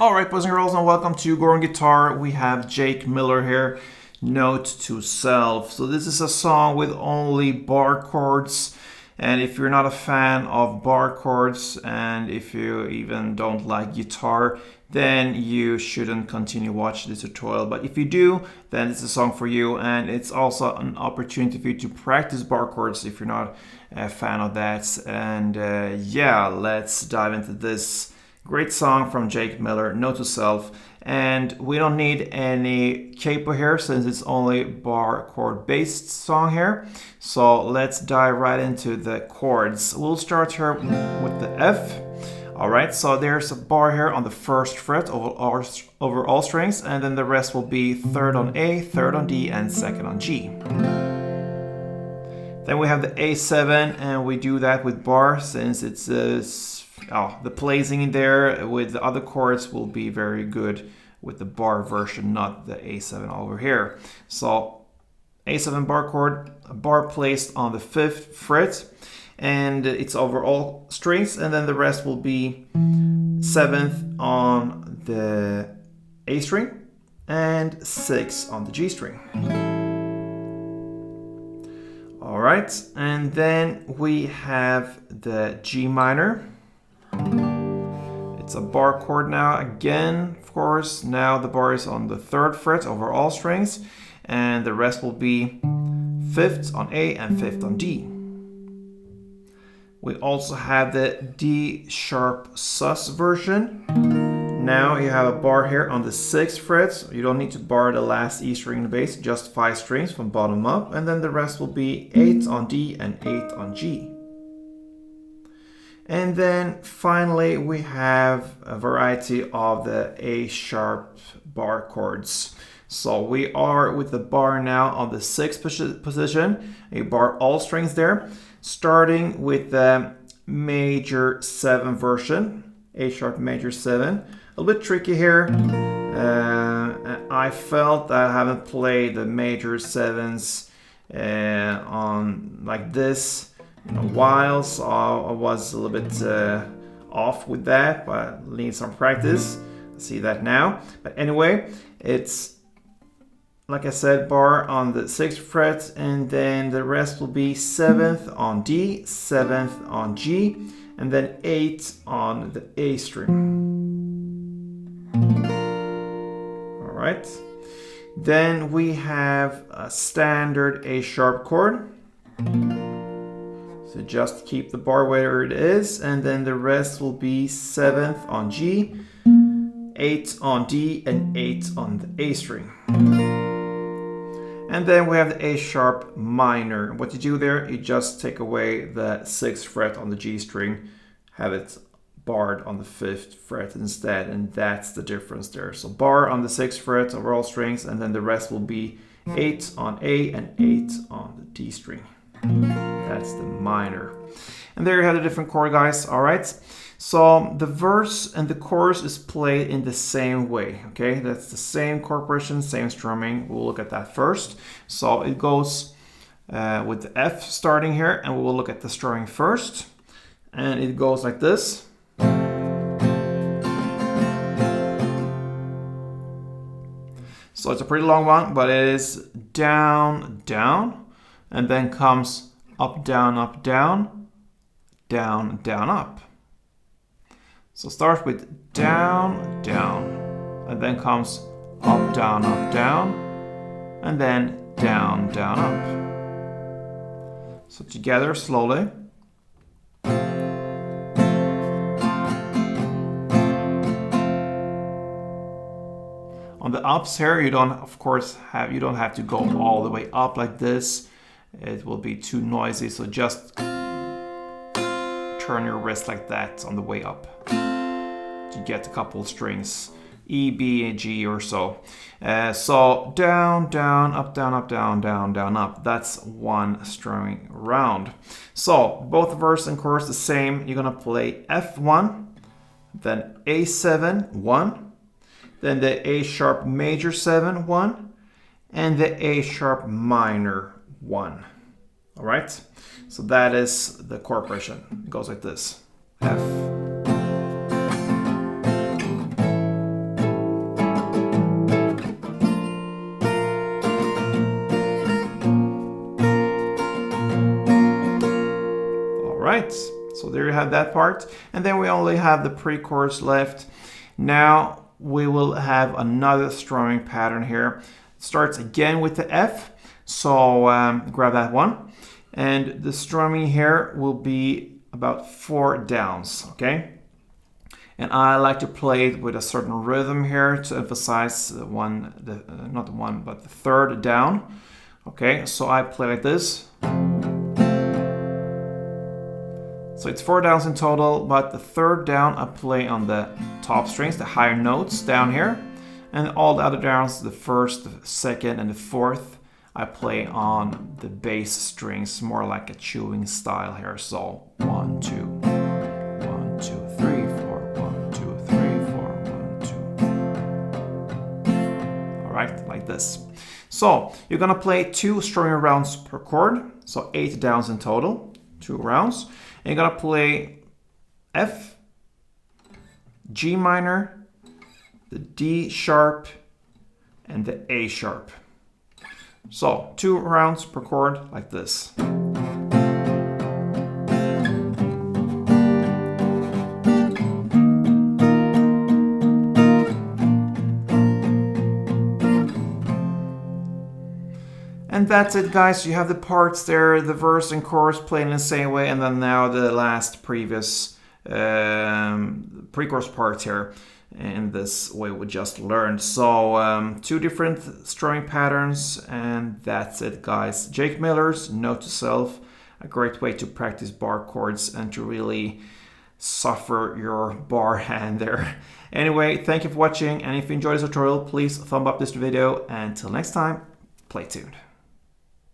Alright, boys and girls, and welcome to Goran Guitar. We have Jake Miller here, Note to Self. So this is a song with only bar chords, and if you're not a fan of bar chords, and if you even don't like guitar, then you shouldn't continue watching this tutorial. But if you do, then it's a song for you, and it's also an opportunity for you to practice bar chords if you're not a fan of that. And yeah, let's dive into this great song from Jake Miller, Note to Self. And we don't need any capo here since it's only bar chord based song here. So let's dive right into the chords. We'll start here with the F. Alright, so there's a bar here on the first fret over all strings, and then the rest will be third on A, third on D, and second on G. Then we have the A7, and we do that with bar since it's the placing in there with the other chords will be very good with the bar version, not the A7 over here. So A7 bar chord, a bar placed on the 5th fret, and it's over all strings, and then the rest will be 7th on the A string and 6th on the G string. Alright, and then we have the G minor. It's a bar chord now again, of course. Now the bar is on the 3rd fret over all strings, and the rest will be 5th on A and 5th on D. We also have the D sharp sus version. Now you have a bar here on the 6th fret. So you don't need to bar the last E string in the bass, just 5 strings from bottom up, and then the rest will be 8 on D and 8 on G. And then finally we have a variety of the A sharp bar chords. So we are with the bar now on the 6th position, a bar all strings there, starting with the major 7 version, A sharp major 7. A little bit tricky here. I felt that I haven't played the major 7s on like this in a while, so I was a little bit off with that, but need some practice. See that now. But anyway, it's like I said, bar on the 6th fret, and then the rest will be 7th on D, 7th on G, and then 8 on the A string. All right. Then we have a standard A sharp chord. So just keep the bar where it is, and then the rest will be 7th on G, 8 on D, and 8 on the A string. And then we have the A sharp minor. What you do there, you just take away the 6th fret on the G string, have it barred on the 5th fret instead, and that's the difference there. So bar on the 6th fret over all strings, and then the rest will be 8 on A and 8 on the D string. That's the minor. And there you have the different chord, guys. All right. So the verse and the chorus is played in the same way. Okay, that's the same chord progression, same strumming. We'll look at that first. So it goes with the F starting here, and we will look at the strumming first. And it goes like this. So it's a pretty long one, but it is down, down, and then comes up, down, down, down, down, up. So start with down, down, and then comes up, down, and then down, down, up. So together, slowly. On the ups here, you don't have to go all the way up like this. It will be too noisy, so just turn your wrist like that on the way up to get a couple strings, E, B, and G or so. So down, down, up, down, down, up. That's one strumming round. So both verse and chorus the same. You're gonna play F1, then A7, 1, then the A sharp major 7, 1, and the A sharp minor 1. All right, so that is the chord progression. It goes like this: F, there you have that part. And then we only have the pre-chorus left. Now we will have another strumming pattern here. It starts again with the F. So grab that one. And the strumming here will be about 4 downs, okay? And I like to play it with a certain rhythm here to emphasize not the one, but the third down. Okay, so I play like this. So it's 4 downs in total, but the third down I play on the top strings, the higher notes down here. And all the other downs, the first, the second, and the fourth, I play on the bass strings, more like a chewing style here. So 1, 2, 1, 2, 3, 4, 1, 2, 3, 4, 1, 2. All right, like this. So you're gonna play 2 strumming rounds per chord, so 8 downs in total, 2 rounds. And you're gonna play F, G minor, the D sharp, and the A sharp. So 2 rounds per chord like this. And that's it, guys. You have the parts there, the verse and chorus played in the same way, and then now the last previous pre-chorus part here in this way we just learned. So 2 different strumming patterns, and that's it, guys. Jake Miller's Note to Self, a great way to practice bar chords and to really suffer your bar hand there. Anyway, thank you for watching, and if you enjoyed this tutorial, please thumb up this video, and until next time, play tuned.